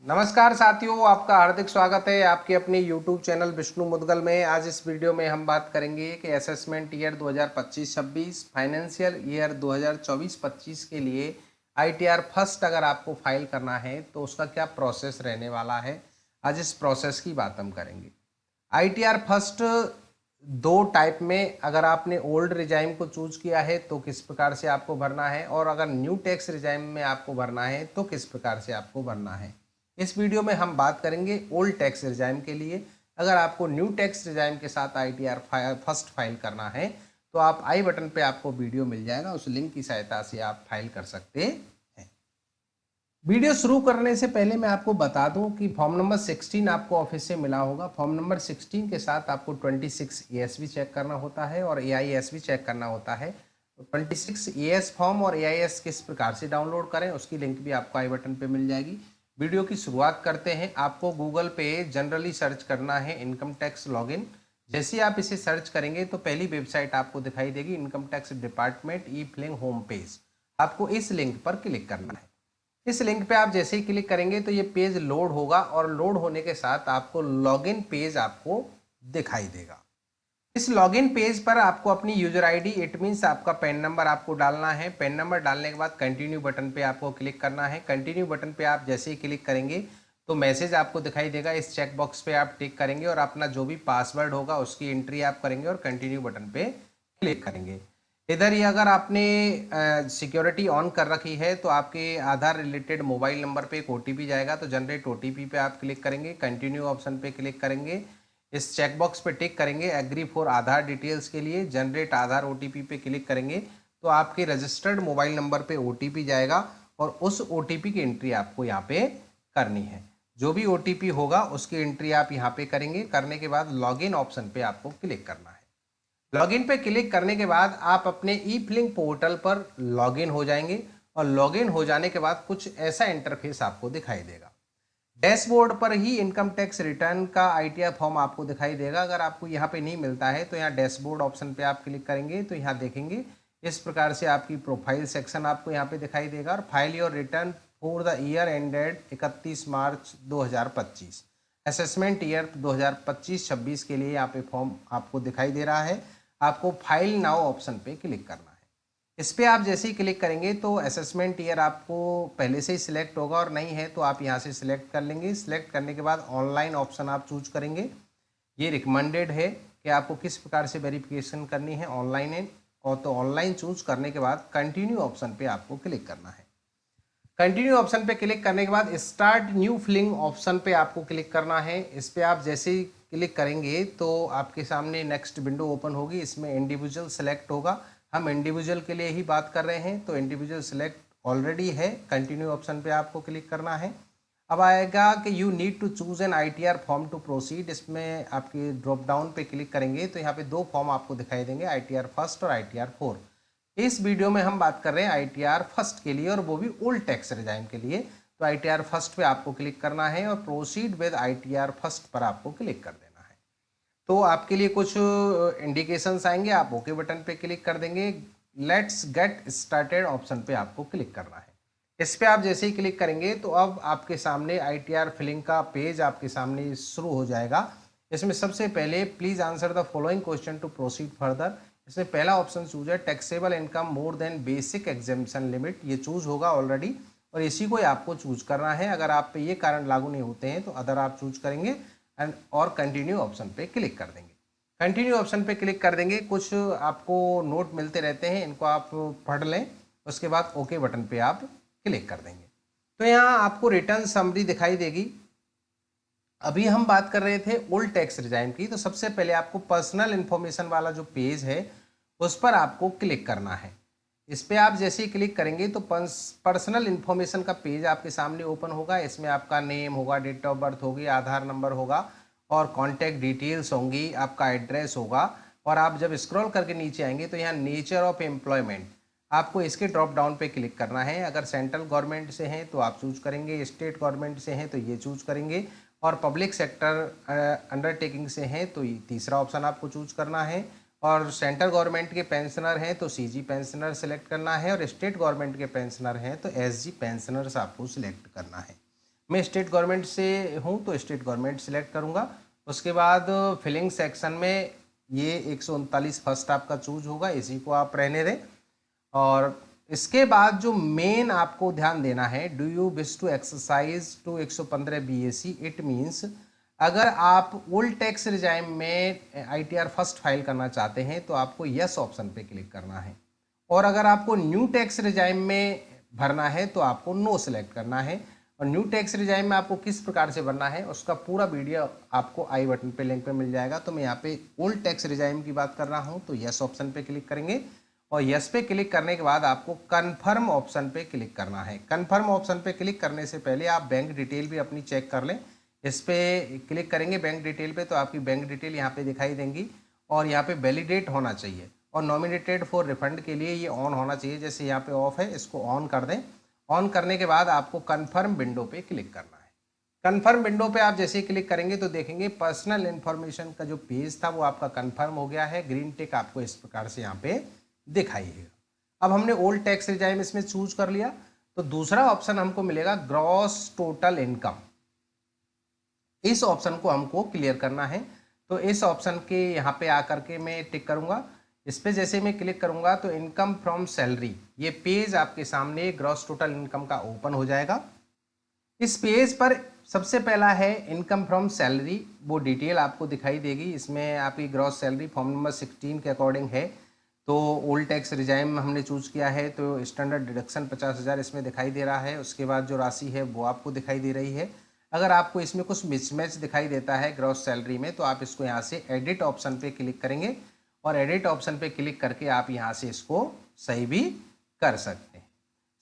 नमस्कार साथियों, आपका हार्दिक स्वागत है आपके अपने YouTube चैनल विष्णु मुदगल में। आज इस वीडियो में हम बात करेंगे कि असेसमेंट ईयर 2025-26 फाइनेंशियल ईयर 2024-25 के लिए ITR फर्स्ट अगर आपको फाइल करना है तो उसका क्या प्रोसेस रहने वाला है। आज इस प्रोसेस की बात हम करेंगे। ITR फर्स्ट दो टाइप में, अगर आपने ओल्ड रिजाइम को चूज किया है तो किस प्रकार से आपको भरना है, और अगर न्यू टैक्स रिजाइम में आपको भरना है तो किस प्रकार से आपको भरना है। इस वीडियो में हम बात करेंगे ओल्ड टैक्स रिजाइम के लिए। अगर आपको न्यू टैक्स रिजाइम के साथ ITR फर्स्ट फाइल करना है तो आप आई बटन पे आपको वीडियो मिल जाएगा, उस लिंक की सहायता से आप फाइल कर सकते हैं। वीडियो शुरू करने से पहले मैं आपको बता दूं कि फॉर्म नंबर 16 आपको ऑफिस से मिला होगा। फॉर्म नंबर 16 के साथ आपको 26 ASV चेक करना होता है और AIS भी चेक करना होता है। तो 26 AS फॉर्म और AIS किस प्रकार से डाउनलोड करें उसकी लिंक भी आपको आई बटन पे मिल जाएगी। वीडियो की शुरुआत करते हैं। आपको गूगल पे जनरली सर्च करना है इनकम टैक्स लॉगिन। जैसे आप इसे सर्च करेंगे तो पहली वेबसाइट आपको दिखाई देगी, इनकम टैक्स डिपार्टमेंट ई फिलिंग होम पेज। आपको इस लिंक पर क्लिक करना है। इस लिंक पे आप जैसे ही क्लिक करेंगे तो ये पेज लोड होगा और लोड होने के साथ आपको लॉगिन पेज आपको दिखाई देगा। इस लॉगिन पेज पर आपको अपनी यूजर आईडी, इट मीन्स आपका पैन नंबर आपको डालना है। पैन नंबर डालने के बाद कंटिन्यू बटन पे आपको क्लिक करना है। कंटिन्यू बटन पे आप जैसे ही क्लिक करेंगे तो मैसेज आपको दिखाई देगा। इस चेक बॉक्स पे आप टिक करेंगे और अपना जो भी पासवर्ड होगा उसकी एंट्री आप करेंगे और कंटिन्यू बटन पे क्लिक करेंगे। इधर ये अगर आपने सिक्योरिटी ऑन कर रखी है तो आपके आधार रिलेटेड मोबाइल नंबर पे एक OTP जाएगा, तो जनरेट OTP पे आप क्लिक करेंगे। कंटिन्यू ऑप्शन पे क्लिक करेंगे, इस चेकबॉक्स पे टिक करेंगे एग्री फॉर आधार डिटेल्स के लिए। जनरेट आधार OTP पे क्लिक करेंगे तो आपके रजिस्टर्ड मोबाइल नंबर पे OTP जाएगा और उस OTP की एंट्री आपको यहाँ पे करनी है। जो भी OTP होगा उसकी एंट्री आप यहाँ पे करेंगे। करने के बाद लॉगिन ऑप्शन पे आपको क्लिक करना है। लॉगिन पे क्लिक करने के बाद आप अपने ई फिलिंग पोर्टल पर लॉगिन हो जाएंगे और लॉगिन हो जाने के बाद कुछ ऐसा इंटरफेस आपको दिखाई देगा। डैशबोर्ड पर ही इनकम टैक्स रिटर्न का ITR फॉर्म आपको दिखाई देगा। अगर आपको यहाँ पे नहीं मिलता है तो यहाँ डैशबोर्ड ऑप्शन पे आप क्लिक करेंगे तो यहाँ देखेंगे इस प्रकार से आपकी प्रोफाइल सेक्शन आपको यहाँ पे दिखाई देगा और file your return for the year ended 31 March 2025। Assessment year 2025-26 के लिए यहाँ पे फॉर्म आपको दिखाई दे रहा है। आपको फाइल नाउ ऑप्शन पे क्लिक करना है। इस पर आप जैसे ही क्लिक करेंगे तो असेसमेंट ईयर आपको पहले से ही सिलेक्ट होगा और नहीं है तो आप यहाँ से सिलेक्ट कर लेंगे। सिलेक्ट करने के बाद ऑनलाइन ऑप्शन आप चूज करेंगे। ये रिकमेंडेड है कि आपको किस प्रकार से वेरिफिकेशन करनी है, ऑनलाइन है। और तो ऑनलाइन चूज करने के बाद कंटिन्यू ऑप्शन पे आपको क्लिक करना है। कंटिन्यू ऑप्शन पे क्लिक करने के बाद स्टार्ट न्यू फिलिंग ऑप्शन पे आपको क्लिक करना है। इस पे आप जैसे ही क्लिक करेंगे तो आपके सामने नेक्स्ट विंडो ओपन होगी। इसमें इंडिविजुअल सेलेक्ट होगा। हम इंडिविजुअल के लिए ही बात कर रहे हैं तो इंडिविजुअल सेलेक्ट ऑलरेडी है। कंटिन्यू ऑप्शन पे आपको क्लिक करना है। अब आएगा कि you need to choose an ITR form to proceed. इसमें आपके ड्रॉप डाउन पे क्लिक करेंगे तो यहाँ पे दो फॉर्म आपको दिखाई देंगे, ITR फर्स्ट और ITR 4। इस वीडियो में हम बात कर रहे हैं ITR फर्स्ट के लिए और वो भी ओल्ड टैक्स रिजाइम के लिए। तो ITR फर्स्ट पे आपको क्लिक करना है और प्रोसीड विद ITR फर्स्ट पर आपको क्लिक कर देना है। तो आपके लिए कुछ इंडिकेशंस आएंगे, आप ओके बटन पे क्लिक कर देंगे। लेट्स गेट स्टार्टेड ऑप्शन पे आपको क्लिक करना है। इस पे आप जैसे ही क्लिक करेंगे तो अब आपके सामने ITR फिलिंग का पेज आपके सामने शुरू हो जाएगा। इसमें सबसे पहले please answer the following question to proceed further. इसमें पहला ऑप्शन चूज है taxable income more than basic exemption limit. ये चूज होगा ऑलरेडी और इसी को आपको चूज करना है। अगर आप पे ये कारण लागू नहीं होते हैं तो अदर आप चूज करेंगे एंड और कंटिन्यू ऑप्शन पे क्लिक कर देंगे। कंटिन्यू ऑप्शन पे क्लिक कर देंगे। कुछ आपको नोट मिलते रहते हैं, इनको आप पढ़ लें। उसके बाद ओके बटन पे आप क्लिक कर देंगे तो यहाँ आपको रिटर्न समरी दिखाई देगी। अभी हम बात कर रहे थे ओल्ड टैक्स रिजाइम की, तो सबसे पहले आपको पर्सनल इंफॉर्मेशन वाला जो पेज है उस पर आपको क्लिक करना है। इस पे आप जैसे ही क्लिक करेंगे तो पर्सनल इंफॉर्मेशन का पेज आपके सामने ओपन होगा। इसमें आपका नेम होगा, डेट ऑफ बर्थ होगी, आधार नंबर होगा और कॉन्टैक्ट डिटेल्स होंगी, आपका एड्रेस होगा। और आप जब स्क्रॉल करके नीचे आएंगे तो यहाँ नेचर ऑफ एम्प्लॉयमेंट, आपको इसके ड्रॉप डाउन पे क्लिक करना है। अगर सेंट्रल गवर्नमेंट से हैं तो आप चूज करेंगे, स्टेट गवर्नमेंट से हैं तो ये चूज करेंगे और पब्लिक सेक्टर अंडरटेकिंग से हैं तो ये तीसरा ऑप्शन आपको चूज करना है। और सेंट्रल गवर्नमेंट के पेंशनर हैं तो CG पेंशनर सेलेक्ट करना है और स्टेट गवर्नमेंट के पेंशनर हैं तो SG पेंशनर्स आपको सिलेक्ट करना है। मैं स्टेट गवर्नमेंट से हूँ तो स्टेट गवर्नमेंट सिलेक्ट करूँगा। उसके बाद फिलिंग सेक्शन में ये 139 फर्स्ट आपका चूज होगा, इसी को आप रहने दें। और इसके बाद जो मेन आपको ध्यान देना है, do you wish to exercise to 115 BAC, it means अगर आप ओल्ड टैक्स रिजाइम में ITR फर्स्ट फाइल करना चाहते हैं तो आपको यस ऑप्शन पे क्लिक करना है, और अगर आपको न्यू टैक्स रिजाइम में भरना है तो आपको नो सेलेक्ट करना है। और न्यू टैक्स रिजाइम में आपको किस प्रकार से भरना है उसका पूरा वीडियो आपको आई बटन पे लिंक पे मिल जाएगा। तो मैं यहाँ पे ओल्ड टैक्स रिजाइम की बात कर रहा हूँ, तो यस ऑप्शन पे क्लिक करेंगे, और यस पे क्लिक करने के बाद आपको कन्फर्म ऑप्शन पे क्लिक करना है। कन्फर्म ऑप्शन पे क्लिक करने से पहले आप बैंक डिटेल भी अपनी चेक कर लें। इस पर क्लिक करेंगे बैंक डिटेल पे तो आपकी बैंक डिटेल यहाँ पे दिखाई देंगी, और यहाँ पे वैलिडेट होना चाहिए, और नॉमिनेटेड फॉर रिफंड के लिए ये ऑन होना चाहिए। जैसे यहाँ पे ऑफ है, इसको ऑन कर दें। ऑन करने के बाद आपको कन्फर्म विंडो पे क्लिक करना है। कन्फर्म विंडो पे आप जैसे ही क्लिक करेंगे तो देखेंगे पर्सनल इन्फॉर्मेशन का जो पेज था वो आपका कन्फर्म हो गया है। ग्रीन टिक आपको इस प्रकार से यहाँ पे दिखाई देगा। अब हमने ओल्ड टैक्स रिजाइम इसमें चूज कर लिया, तो दूसरा ऑप्शन हमको मिलेगा ग्रॉस टोटल इनकम। इस ऑप्शन को हमको क्लियर करना है, तो इस ऑप्शन के यहाँ पे आकर के मैं टिक करूंगा। इस पे जैसे मैं क्लिक करूंगा तो इनकम फ्रॉम सैलरी, ये पेज आपके सामने ग्रॉस टोटल इनकम का ओपन हो जाएगा। इस पेज पर सबसे पहला है इनकम फ्रॉम सैलरी, वो डिटेल आपको दिखाई देगी। इसमें आपकी ग्रॉस सैलरी फॉर्म नंबर 16 के अकॉर्डिंग है। तो ओल्ड टैक्स रिजाइम हमने चूज किया है तो स्टैंडर्ड डिडक्शन 50,000 इसमें दिखाई दे रहा है। उसके बाद जो राशि है वो आपको दिखाई दे रही है। अगर आपको इसमें कुछ मिसमैच दिखाई देता है ग्रॉस सैलरी में, तो आप इसको यहाँ से एडिट ऑप्शन पे क्लिक करेंगे, और एडिट ऑप्शन पे क्लिक करके आप यहाँ से इसको सही भी कर सकते हैं।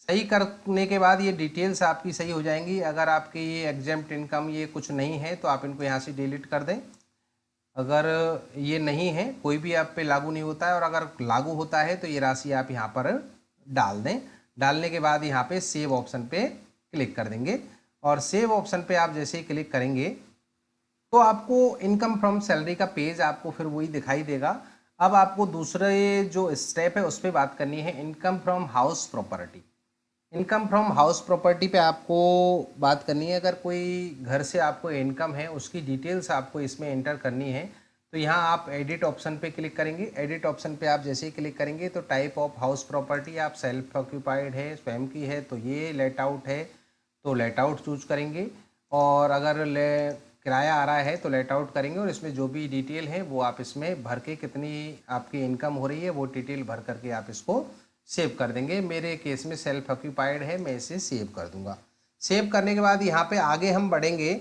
सही करने के बाद ये डिटेल्स आपकी सही हो जाएंगी। अगर आपके ये एग्जेम्प्ट इनकम ये कुछ नहीं है तो आप इनको यहाँ से डिलीट कर दें। अगर ये नहीं है, कोई भी आप पे लागू नहीं होता है, और अगर लागू होता है तो ये राशि आप यहाँ पर डाल दें। डालने के बाद यहाँ पे सेव ऑप्शन पे क्लिक कर देंगे, और सेव ऑप्शन पे आप जैसे ही क्लिक करेंगे तो आपको इनकम फ्रॉम सैलरी का पेज आपको फिर वही दिखाई देगा। अब आपको दूसरे जो स्टेप है उस पर बात करनी है, income from house property. Income from house property पे आपको बात करनी है। अगर कोई घर से आपको इनकम है उसकी डिटेल्स आपको इसमें एंटर करनी है, तो यहाँ आप एडिट ऑप्शन पे क्लिक करेंगे। एडिट ऑप्शन पे आप जैसे ही क्लिक करेंगे तो टाइप ऑफ हाउस प्रॉपर्टी आप सेल्फ ऑक्यूपाइड है, स्वयं की है तो ये लेट आउट है तो लेट आउट चूज करेंगे, और अगर किराया आ रहा है तो लेट आउट करेंगे। और इसमें जो भी डिटेल है वो आप इसमें भर के कितनी आपकी इनकम हो रही है वो डिटेल भर करके आप इसको सेव कर देंगे। मेरे केस में सेल्फ ऑक्यूपाइड है, मैं इसे सेव कर दूंगा। सेव करने के बाद यहाँ पे आगे हम बढ़ेंगे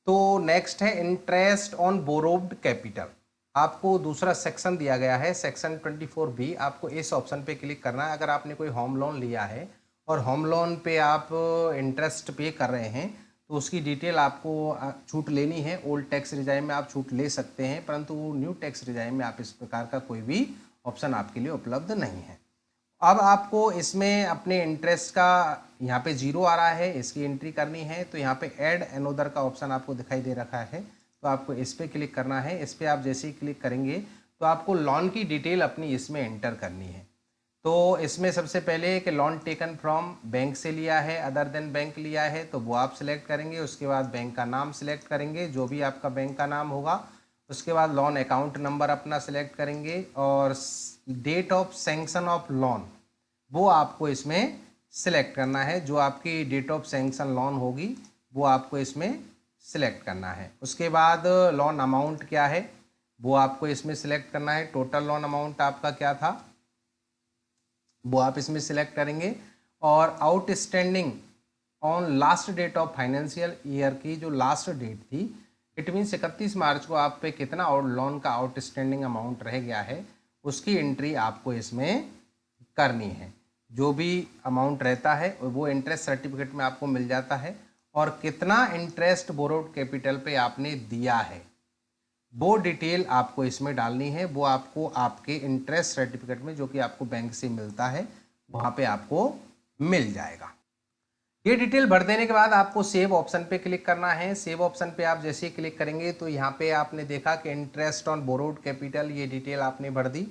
तो नेक्स्ट है इंटरेस्ट ऑन बोरोव्ड कैपिटल। आपको दूसरा सेक्शन दिया गया है सेक्शन 24B, आपको इस ऑप्शन पे क्लिक करना है। अगर आपने कोई होम लोन लिया है और होम लोन पे आप इंटरेस्ट पे कर रहे हैं तो उसकी डिटेल आपको छूट लेनी है। ओल्ड टैक्स रिजाइम में आप छूट ले सकते हैं, परंतु न्यू टैक्स रिजाइम में आप इस प्रकार का कोई भी ऑप्शन आपके लिए उपलब्ध नहीं है। अब आपको इसमें अपने इंटरेस्ट का यहाँ पे 0 आ रहा है, इसकी एंट्री करनी है। तो यहाँ पे ऐड अनोदर का ऑप्शन आपको दिखाई दे रखा है, तो आपको इस पर क्लिक करना है। इस पर आप जैसे ही क्लिक करेंगे तो आपको लोन की डिटेल अपनी इसमें एंटर करनी है। तो इसमें सबसे पहले कि लोन टेकन फ्रॉम बैंक से लिया है, अदर देन बैंक लिया है, तो वो आप सिलेक्ट करेंगे। उसके बाद बैंक का नाम सिलेक्ट करेंगे, जो भी आपका बैंक का नाम होगा। उसके बाद लोन अकाउंट नंबर अपना सिलेक्ट करेंगे, और date of sanction of loan वो आपको इसमें सिलेक्ट करना है। जो आपकी डेट ऑफ सैंक्शन लोन होगी वो आपको इसमें सिलेक्ट करना है। उसके बाद लोन अमाउंट क्या है वो आपको इसमें सिलेक्ट करना है। टोटल लोन अमाउंट आपका क्या था वो आप इसमें सिलेक्ट करेंगे। और outstanding on last date of financial year की जो लास्ट डेट थी, इट मीन्स 31 मार्च को आप पे कितना और लोन का आउटस्टैंडिंग अमाउंट रह गया है उसकी एंट्री आपको इसमें करनी है। जो भी अमाउंट रहता है वो इंटरेस्ट सर्टिफिकेट में आपको मिल जाता है, और कितना इंटरेस्ट बोरोड कैपिटल पे आपने दिया है वो डिटेल आपको इसमें डालनी है। वो आपको आपके इंटरेस्ट सर्टिफिकेट में जो कि आपको बैंक से मिलता है वहाँ पे आपको मिल जाएगा। ये डिटेल भर देने के बाद आपको सेव ऑप्शन पे क्लिक करना है। सेव ऑप्शन पे आप जैसे ही क्लिक करेंगे तो यहाँ पे आपने देखा कि इंटरेस्ट ऑन बोरोड कैपिटल ये डिटेल आपने भर दी।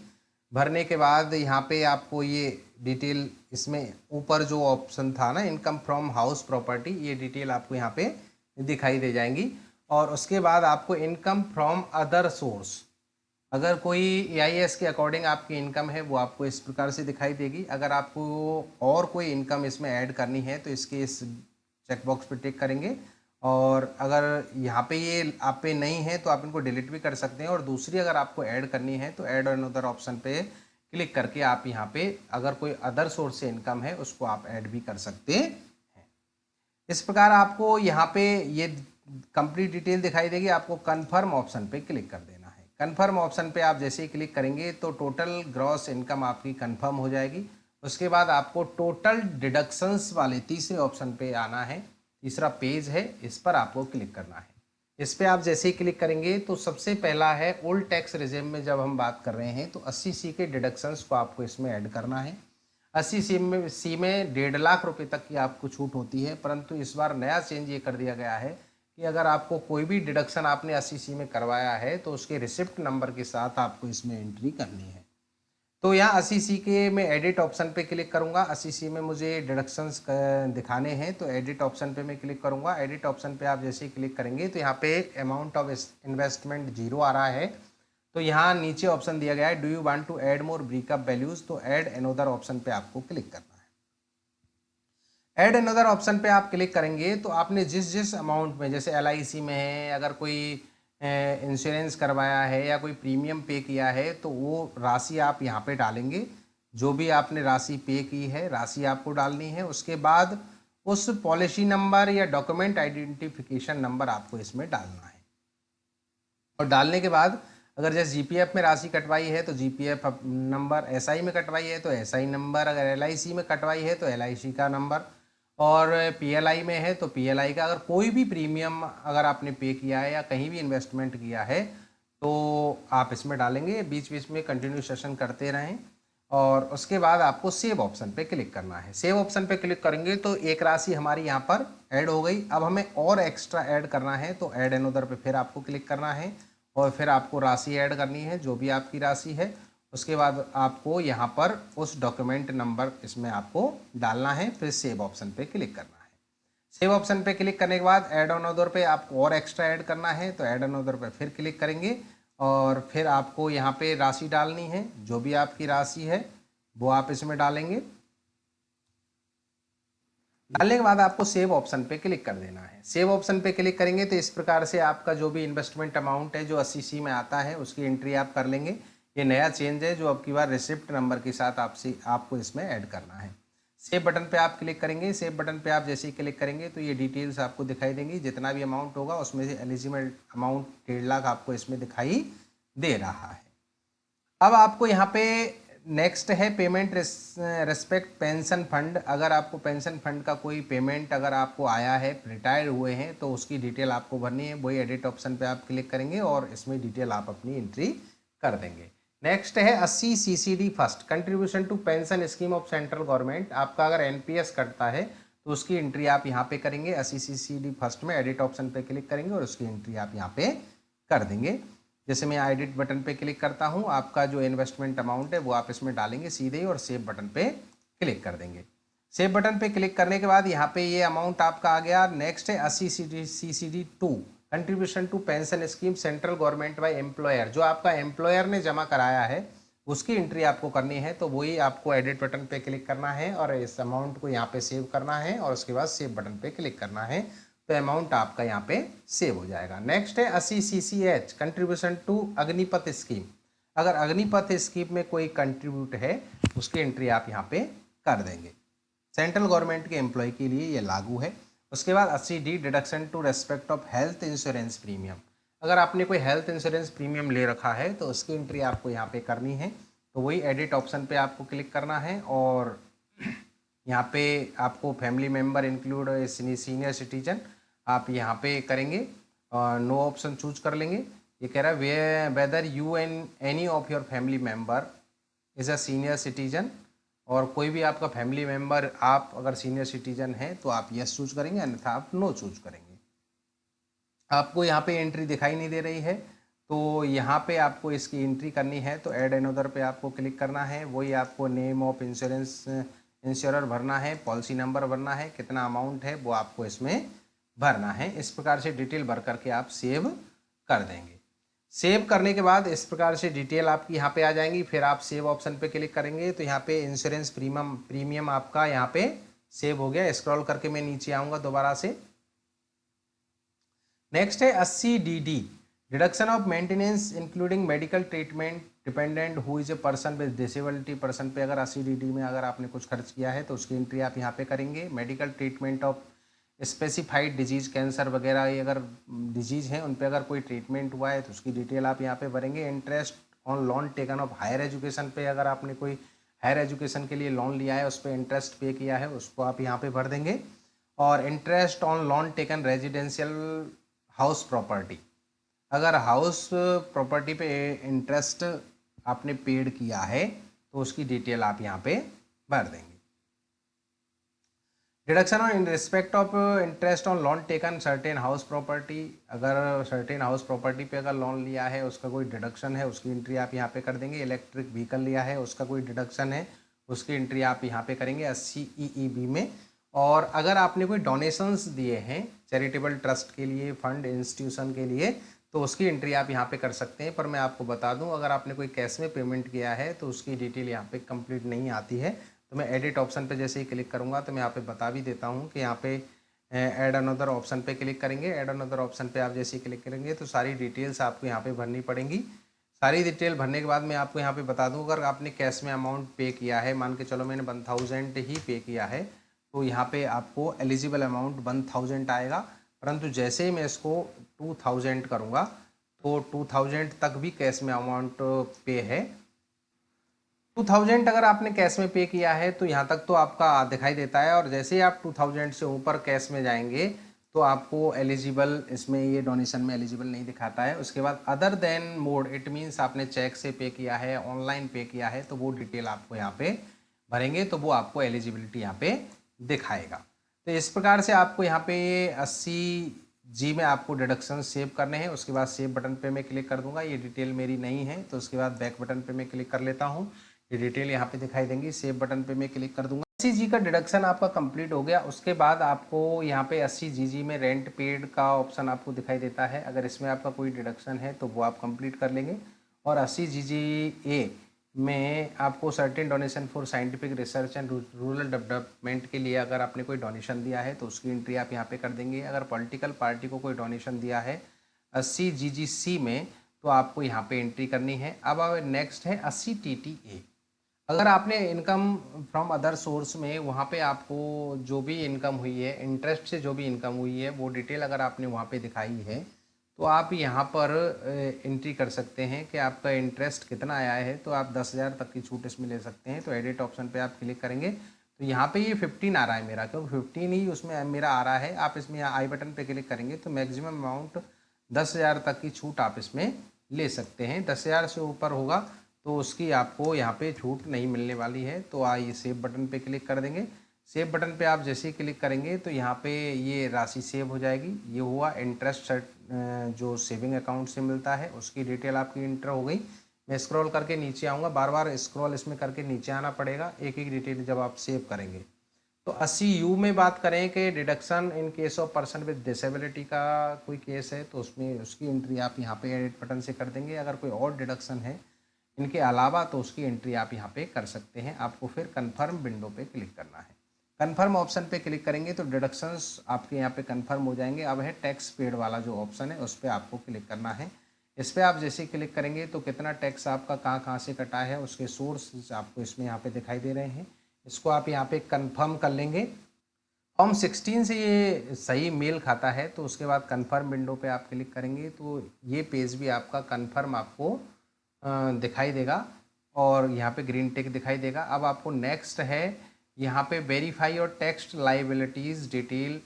भरने के बाद यहाँ पे आपको ये डिटेल इसमें ऊपर जो ऑप्शन था ना इनकम फ्रॉम हाउस प्रॉपर्टी, ये डिटेल आपको यहाँ पे दिखाई दे जाएंगी। और उसके बाद आपको इनकम फ्रॉम अदर सोर्स, अगर कोई EIS के अकॉर्डिंग आपकी इनकम है वो आपको इस प्रकार से दिखाई देगी। अगर आपको और कोई इनकम इसमें ऐड करनी है तो इसके इस चेकबॉक्स पे टिक करेंगे। और अगर यहाँ पे ये आप पे नहीं है तो आप इनको डिलीट भी कर सकते हैं। और दूसरी अगर आपको ऐड करनी है तो ऐड अनदर ऑप्शन पे क्लिक करके आप यहाँ पे अगर कोई अदर सोर्स से इनकम है उसको आप ऐड भी कर सकते हैं। इस प्रकार आपको यहाँ पे ये कंप्लीट डिटेल दिखाई देगी। आपको कन्फर्म ऑप्शन पे क्लिक कर देना है। कन्फर्म ऑप्शन पे आप जैसे ही क्लिक करेंगे तो टोटल ग्रॉस इनकम आपकी कन्फर्म हो जाएगी। उसके बाद आपको टोटल डिडक्शंस वाले तीसरे ऑप्शन पे आना है, तीसरा पेज है, इस पर आपको क्लिक करना है। इस पर आप जैसे ही क्लिक करेंगे तो सबसे पहला है ओल्ड टैक्स रिजिम में जब हम बात कर रहे हैं तो 80C के डिडक्शंस को आपको इसमें ऐड करना है। 80C में 1.5 लाख रुपए तक की आपको छूट होती है, परंतु इस बार नया चेंज ये कर दिया गया है कि अगर आपको कोई भी डिडक्शन आपने 80C में करवाया है तो उसके रिसिप्ट नंबर के साथ आपको इसमें एंट्री करनी है। तो यहाँ 80C के मैं एडिट ऑप्शन पे क्लिक करूँगा। 80C में मुझे डिडक्शंस दिखाने हैं तो एडिट ऑप्शन पे मैं क्लिक करूँगा। एडिट ऑप्शन पे आप जैसे ही क्लिक करेंगे तो यहाँ पे अमाउंट ऑफ इन्वेस्टमेंट 0 आ रहा है। तो यहाँ नीचे ऑप्शन दिया गया है do you want to add more breakup values, तो ऐड अनदर ऑप्शन पे आपको क्लिक करना है। ऐड अनदर ऑप्शन पे आप क्लिक करेंगे तो आपने जिस जिस अमाउंट में, जैसे LIC में है, अगर कोई इंश्योरेंस करवाया है या कोई प्रीमियम पे किया है तो वो राशि आप यहाँ पे डालेंगे। जो भी आपने राशि पे की है राशि आपको डालनी है। उसके बाद उस पॉलिसी नंबर या डॉक्यूमेंट आइडेंटिफिकेशन नंबर आपको इसमें डालना है। और डालने के बाद अगर जैसे GPF में राशि कटवाई है तो GPF नंबर, SI में कटवाई है तो SI नंबर, अगर LIC में कटवाई है तो LIC का नंबर, और PLI में है तो PLI का। अगर कोई भी प्रीमियम अगर आपने पे किया है या कहीं भी इन्वेस्टमेंट किया है तो आप इसमें डालेंगे। बीच बीच में कंटिन्यू सेशन करते रहें। और उसके बाद आपको सेव ऑप्शन पे क्लिक करना है। सेव ऑप्शन पे क्लिक करेंगे तो एक राशि हमारी यहाँ पर ऐड हो गई। अब हमें और एक्स्ट्रा ऐड करना है तो ऐड अनदर पे फिर आपको क्लिक करना है और फिर आपको राशि ऐड करनी है, जो भी आपकी राशि है। उसके बाद आपको यहाँ पर उस डॉक्यूमेंट नंबर इसमें आपको डालना है, फिर सेव ऑप्शन पे क्लिक करना है। सेव ऑप्शन पे क्लिक करने के बाद ऐड अनदर पे आपको और एक्स्ट्रा ऐड करना है तो ऐड अनदर पे फिर क्लिक करेंगे और फिर आपको यहाँ पे राशि डालनी है। जो भी आपकी राशि है वो आप इसमें डालेंगे। डालने के बाद आपको सेव ऑप्शन पे क्लिक कर देना है। सेव ऑप्शन पे क्लिक करेंगे तो इस प्रकार से आपका जो भी इन्वेस्टमेंट अमाउंट है जो 80C में आता है उसकी एंट्री आप कर लेंगे। ये नया चेंज है जो अब की बार रिसिप्ट नंबर के साथ आपको इसमें ऐड करना है। सेव बटन पे आप क्लिक करेंगे। सेव बटन पे आप जैसे ही क्लिक करेंगे तो ये डिटेल्स आपको दिखाई देंगी। जितना भी अमाउंट होगा उसमें से एलिजिबल अमाउंट 1.5 लाख आपको इसमें दिखाई दे रहा है। अब आपको यहाँ पे नेक्स्ट है पेमेंट रेस्पेक्ट पेंशन फंड। अगर आपको पेंशन फंड का कोई पेमेंट अगर आपको आया है, रिटायर हुए हैं, तो उसकी डिटेल आपको भरनी है। वही एडिट ऑप्शन पे आप क्लिक करेंगे और इसमें डिटेल आप अपनी एंट्री कर देंगे। नेक्स्ट है 80 CCD first contribution to pension scheme of central government. आपका अगर NPS कटता है तो उसकी एंट्री आप यहाँ पे करेंगे। 80 CCD फर्स्ट में एडिट ऑप्शन पे क्लिक करेंगे और उसकी एंट्री आप यहाँ पे कर देंगे। जैसे मैं एडिट बटन पे क्लिक करता हूँ, आपका जो इन्वेस्टमेंट अमाउंट है वो आप इसमें डालेंगे सीधे ही और सेव बटन पे क्लिक कर देंगे। सेव बटन पे क्लिक करने के बाद यहाँ पे ये अमाउंट आपका आ गया। नेक्स्ट है 80 CCD 2 contribution to pension scheme central government by employer. जो आपका एम्प्लॉयर ने जमा कराया है उसकी एंट्री आपको करनी है। तो वही आपको एडिट बटन पे क्लिक करना है और इस अमाउंट को यहाँ पे सेव करना है और उसके बाद सेव बटन पे क्लिक करना है तो अमाउंट आपका यहाँ पे सेव हो जाएगा। नेक्स्ट है 80 CCH contribution to Agnipath scheme. अगर अग्निपथ स्कीम में कोई कंट्रीब्यूट है उसकी एंट्री आप यहाँ पे कर देंगे। सेंट्रल गवर्नमेंट के एम्प्लॉय के लिए ये लागू है। उसके बाद 80D deduction to respect of health insurance premium. अगर आपने कोई हेल्थ इंश्योरेंस प्रीमियम ले रखा है तो उसकी एंट्री आपको यहाँ पे करनी है। तो वही एडिट ऑप्शन पे आपको क्लिक करना है और यहाँ पे आपको family member include senior citizen आप यहाँ पे करेंगे और नो ऑप्शन चूज कर लेंगे। ये कह रहा है whether you and any of your family member is a senior citizen, और कोई भी आपका फैमिली मेम्बर आप अगर सीनियर सिटीजन हैं तो आप यस चूज करेंगे, अन्यथा आप नो चूज करेंगे। आपको यहाँ पे एंट्री दिखाई नहीं दे रही है तो यहाँ पे आपको इसकी एंट्री करनी है, तो ऐड अनदर पे आपको क्लिक करना है। वही आपको नेम ऑफ इंश्योरर भरना है, पॉलिसी नंबर भरना है, कितना अमाउंट है वो आपको इसमें भरना है। इस प्रकार से डिटेल भर करके आप सेव कर देंगे। सेव करने के बाद इस प्रकार से डिटेल आपकी यहाँ पे आ जाएंगी। फिर आप सेव ऑप्शन पे क्लिक करेंगे तो यहाँ पे इंश्योरेंस प्रीमियम आपका यहाँ पे सेव हो गया। स्क्रॉल करके मैं नीचे आऊँगा दोबारा से। नेक्स्ट है 80DD, deduction of maintenance including medical treatment dependent who is a person with disability. Person पे अगर 80DD में अगर आपने कुछ खर्च किया है तो उसकी एंट्री आप यहाँ पे करेंगे। Medical treatment of specified disease, cancer वगैरह ये अगर डिजीज हैं उन पे अगर कोई ट्रीटमेंट हुआ है तो उसकी डिटेल आप यहाँ पे भरेंगे। Interest on loan taken of higher education पे अगर आपने कोई हायर एजुकेशन के लिए लोन लिया है उस पर इंटरेस्ट पे किया है उसको आप यहाँ पे भर देंगे। और interest on loan taken residential house property, अगर हाउस प्रॉपर्टी पे इंटरेस्ट आपने पेड किया है तो उसकी डिटेल आप यहाँ पे भर देंगे। Deduction on in respect of interest on loan taken certain house property, अगर सर्टेन हाउस प्रॉपर्टी पे अगर लोन लिया है उसका कोई डिडक्शन है उसकी एंट्री आप यहाँ पे कर देंगे। इलेक्ट्रिक व्हीकल लिया है उसका कोई डिडक्शन है उसकी एंट्री आप यहाँ पे करेंगे 80 EEB में। और अगर आपने कोई डोनेशंस दिए हैं चैरिटेबल ट्रस्ट के लिए, फंड इंस्टीट्यूशन के लिए, तो उसकी एंट्री आप यहाँ पे कर सकते हैं। पर मैं आपको बता दूं अगर आपने कोई कैश में पेमेंट किया है तो उसकी डिटेल यहाँ पे कंप्लीट नहीं आती है। तो मैं एडिट ऑप्शन पे जैसे ही क्लिक करूँगा तो मैं यहाँ पे बता भी देता हूँ कि यहाँ पे ऐड अनदर ऑप्शन पे क्लिक करेंगे। ऐड अनदर ऑप्शन पे आप जैसे ही क्लिक करेंगे तो सारी डिटेल्स आपको यहाँ पे भरनी पड़ेंगी। सारी डिटेल भरने के बाद मैं आपको यहाँ पे बता दूँ अगर आपने कैश में अमाउंट पे किया है, मान के चलो मैंने 1000 ही पे किया है तो यहाँ पे आपको एलिजिबल अमाउंट 1000 आएगा। परंतु जैसे ही मैं इसको 2000 करूँगा तो 2000 तक भी कैश में अमाउंट पे है। 2000 अगर आपने कैश में पे किया है तो यहाँ तक तो आपका दिखाई देता है, और जैसे ही आप 2000 से ऊपर कैश में जाएंगे तो आपको एलिजिबल, इसमें ये डोनेशन में एलिजिबल नहीं दिखाता है। उसके बाद other than mode, it means आपने चेक से पे किया है, ऑनलाइन पे किया है, तो वो डिटेल आपको यहाँ पे भरेंगे तो वो आपको एलिजिबिलिटी यहाँ पे दिखाएगा। तो इस प्रकार से आपको यहाँ पे 80G में आपको डिडक्शन सेव करने हैं। उसके बाद सेव बटन पे मैं क्लिक कर दूंगा। ये डिटेल मेरी नहीं है तो उसके बाद बैक बटन पे मैं क्लिक कर लेता हूँ। ये डिटेल यहाँ पे दिखाई देंगी। सेव बटन पे मैं क्लिक कर दूंगा। 80G का डिडक्शन आपका कंप्लीट हो गया। उसके बाद आपको यहाँ पे 80G में रेंट पेड का ऑप्शन आपको दिखाई देता है। अगर इसमें आपका कोई डिडक्शन है तो वो आप कंप्लीट कर लेंगे। और 80GGA में आपको certain donation for scientific research and rural development के लिए अगर आपने कोई डोनेशन दिया है तो उसकी एंट्री आप यहाँ पे कर देंगे। अगर पॉलिटिकल पार्टी को कोई डोनेशन दिया है 80GGC में तो आपको यहाँ पे एंट्री करनी है। अब नेक्स्ट है 80TTA, अगर आपने इनकम फ्रॉम अदर सोर्स में वहाँ पे आपको जो भी इनकम हुई है, इंटरेस्ट से जो भी इनकम हुई है वो डिटेल अगर आपने वहाँ पे दिखाई है तो आप यहाँ पर एंट्री कर सकते हैं कि आपका इंटरेस्ट कितना आया है। तो आप 10,000 तक की छूट इसमें ले सकते हैं। तो एडिट ऑप्शन पे आप क्लिक करेंगे तो यहाँ पे ये 15 आ रहा है मेरा, क्योंकि 15 ही उसमें मेरा आ रहा है। आप इसमें आई बटन पे क्लिक करेंगे तो मैक्सिमम अमाउंट 10,000 तक की छूट आप इसमें ले सकते हैं। 10,000 से ऊपर होगा तो उसकी आपको यहाँ पे छूट नहीं मिलने वाली है। तो आइए सेव बटन पे क्लिक कर देंगे। सेव बटन पे आप जैसे ही क्लिक करेंगे तो यहाँ पे ये राशि सेव हो जाएगी। ये हुआ इंटरेस्ट जो सेविंग अकाउंट से मिलता है उसकी डिटेल आपकी इंटर हो गई। मैं स्क्रॉल करके नीचे आऊँगा, बार बार स्क्रॉल इसमें करके नीचे आना पड़ेगा एक एक डिटेल जब आप सेव करेंगे। तो 80U में बात करें कि deduction in case of person with disability का कोई केस है तो उसमें उसकी एंट्री आप यहाँ पे एडिट बटन से कर देंगे। अगर कोई और डिडक्शन है इनके अलावा तो उसकी एंट्री आप यहाँ पे कर सकते हैं। आपको फिर कन्फर्म विंडो पे क्लिक करना है। कन्फर्म ऑप्शन पे क्लिक करेंगे तो डिडक्शंस आपके यहाँ पे कन्फर्म हो जाएंगे। अब है टैक्स पेड वाला जो ऑप्शन है उस पर आपको क्लिक करना है। इस पर आप जैसे क्लिक करेंगे तो कितना टैक्स आपका कहाँ कहाँ से कटा है उसके सोर्स आपको इसमें यहाँ पे दिखाई दे रहे हैं। इसको आप यहाँ पे कन्फर्म कर लेंगे। फॉर्म 16 से ये सही मेल खाता है तो उसके बाद कन्फर्म विंडो पे आप क्लिक करेंगे तो ये पेज भी आपका कन्फर्म आपको दिखाई देगा और यहाँ पे ग्रीन टिक दिखाई देगा। अब आपको नेक्स्ट है यहाँ पे वेरीफाई और टेक्स्ट लाइबिलिटीज़ डिटेल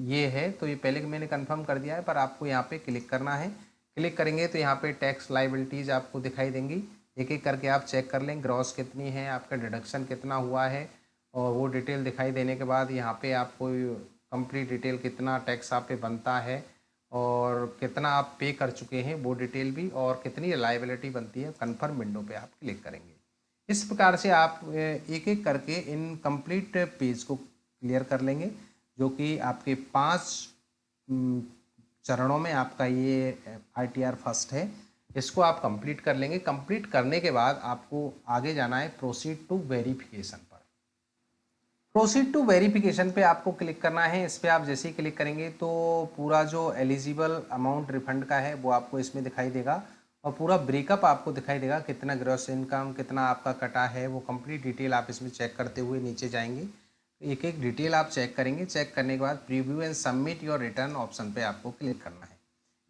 ये है। तो ये पहले मैंने कंफर्म कर दिया है पर आपको यहाँ पे क्लिक करना है। क्लिक करेंगे तो यहाँ पे टैक्स लाइबिलिटीज़ आपको दिखाई देंगी। एक एक करके आप चेक कर लें ग्रॉस कितनी है, आपका डिडक्शन कितना हुआ है, और वो डिटेल दिखाई देने के बाद यहाँ पे आपको कंप्लीट डिटेल कितना टैक्स आप पे बनता है और कितना आप पे कर चुके हैं वो डिटेल भी, और कितनी लायबिलिटी बनती है कन्फर्म विंडो पे आप क्लिक करेंगे। इस प्रकार से आप एक एक करके इन कंप्लीट पेज को क्लियर कर लेंगे, जो कि आपके 5 चरणों में आपका ये ITR फर्स्ट है। इसको आप कंप्लीट कर लेंगे। कंप्लीट करने के बाद आपको आगे जाना है प्रोसीड टू वेरिफिकेशन पर। प्रोसीड टू वेरिफिकेशन पे आपको क्लिक करना है। इस पर आप जैसे ही क्लिक करेंगे तो पूरा जो एलिजिबल अमाउंट रिफंड का है वो आपको इसमें दिखाई देगा, और पूरा ब्रेकअप आपको दिखाई देगा, कितना ग्रॉस इनकम, कितना आपका कटा है, वो कंप्लीट डिटेल आप इसमें चेक करते हुए नीचे जाएंगे। एक एक डिटेल आप चेक करेंगे। चेक करने के बाद preview and submit your return option पे आपको क्लिक करना है।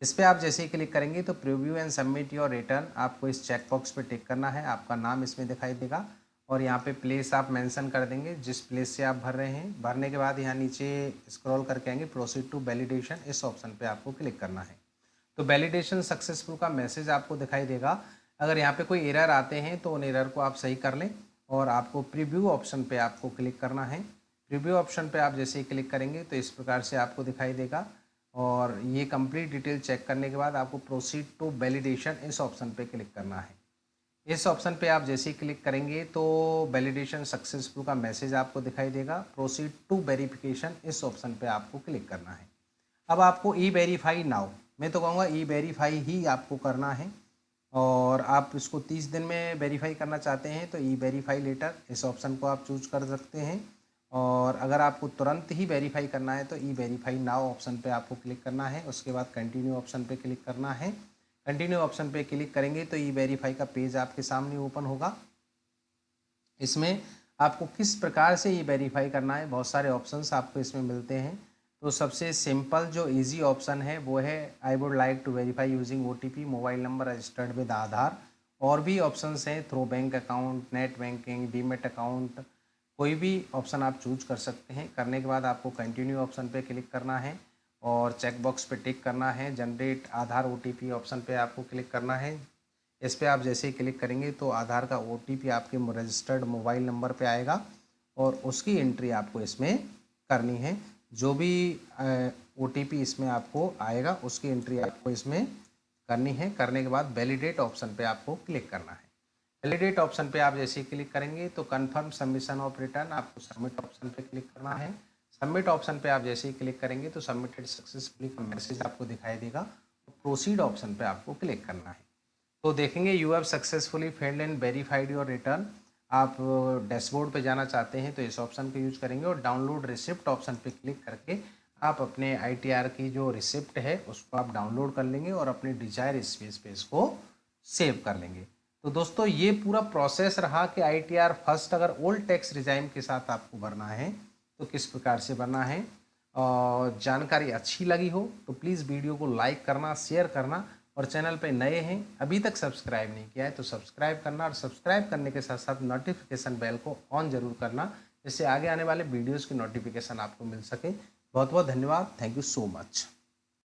इस पर आप जैसे ही क्लिक करेंगे तो preview and submit your return आपको इस चेक बॉक्स पे टिक करना है। आपका नाम इसमें दिखाई देगा और यहाँ पे प्लेस आप मेंशन कर देंगे जिस प्लेस से आप भर रहे हैं। भरने के बाद यहाँ नीचे स्क्रॉल करके आएंगे प्रोसीड टू वैलिडेशन, इस ऑप्शन पे आपको क्लिक करना है। तो वैलिडेशन सक्सेसफुल का मैसेज आपको दिखाई देगा। अगर यहाँ पे कोई एरर आते हैं तो उन एरर को आप सही कर लें, और आपको प्रीव्यू ऑप्शन पे आपको क्लिक करना है। प्रीव्यू ऑप्शन पे आप जैसे ही क्लिक करेंगे तो इस प्रकार से आपको दिखाई देगा, और ये कंप्लीट डिटेल चेक करने के बाद आपको प्रोसीड टू वैलिडेशन इस ऑप्शन पे क्लिक करना है। इस ऑप्शन पे आप जैसे ही क्लिक करेंगे तो वैलिडेशन सक्सेसफुल का मैसेज आपको दिखाई देगा। प्रोसीड टू वेरिफिकेशन इस ऑप्शन पे आपको क्लिक करना है। अब आपको ई वेरीफाई नाउ, मैं तो कहूँगा ई वेरीफाई ही आपको करना है, और आप इसको 30 दिन में वेरीफाई करना चाहते हैं तो ई वेरीफाई लेटर इस ऑप्शन को आप चूज कर सकते हैं। और अगर आपको तुरंत ही वेरीफाई करना है तो ई वेरीफाई नाउ ऑप्शन पे आपको क्लिक करना है। उसके बाद कंटिन्यू ऑप्शन पे क्लिक करना है। कंटिन्यू ऑप्शन पे क्लिक करेंगे तो ई वेरीफाई का पेज आपके सामने ओपन होगा। इसमें आपको किस प्रकार से ई वेरीफाई करना है, बहुत सारे ऑप्शंस आपको इसमें मिलते हैं। तो सबसे सिंपल जो इजी ऑप्शन है वो है I would like to verify using OTP mobile number registered with Aadhaar. और भी ऑप्शंस हैं, through bank account, net banking, demat account, कोई भी ऑप्शन आप चूज कर सकते हैं। करने के बाद आपको कंटिन्यू ऑप्शन पे क्लिक करना है और चेक बॉक्स पे टिक करना है। जनरेट आधार OTP ऑप्शन पे आपको क्लिक करना है। इस पर आप जैसे ही क्लिक करेंगे तो आधार का OTP आपके रजिस्टर्ड मोबाइल नंबर पे आएगा, और उसकी एंट्री आपको इसमें करनी है। जो भी OTP इसमें आपको आएगा उसकी एंट्री आपको इसमें करनी है। करने के बाद वैलिडेट ऑप्शन पे आपको क्लिक करना है। वैलिडेट ऑप्शन पे आप जैसे ही क्लिक करेंगे तो कंफर्म सबमिशन ऑफ रिटर्न, आपको सबमिट ऑप्शन पे क्लिक करना है। सबमिट ऑप्शन पे आप जैसे ही क्लिक करेंगे तो सबमिटेड सक्सेसफुली का मैसेज आपको दिखाई देगा। प्रोसीड ऑप्शन पे आपको क्लिक करना है। तो देखेंगे you have successfully filled and verified your return. आप डैशबोर्ड पे जाना चाहते हैं तो इस ऑप्शन को यूज करेंगे, और डाउनलोड रिसिप्ट ऑप्शन पे क्लिक करके आप अपने ITR की जो रिसिप्ट है उसको आप डाउनलोड कर लेंगे और अपने डिजायर स्पेस पे इसको सेव कर लेंगे। तो दोस्तों ये पूरा प्रोसेस रहा कि ITR फर्स्ट अगर ओल्ड टैक्स रिजाइम के साथ आपको भरना है तो किस प्रकार से भरना है। और जानकारी अच्छी लगी हो तो प्लीज़ वीडियो को लाइक करना, शेयर करना, और चैनल पे नए हैं अभी तक सब्सक्राइब नहीं किया है तो सब्सक्राइब करना, और सब्सक्राइब करने के साथ साथ नोटिफिकेशन बेल को ऑन जरूर करना, जिससे आगे आने वाले वीडियोस की नोटिफिकेशन आपको मिल सके। बहुत बहुत धन्यवाद। Thank you so much.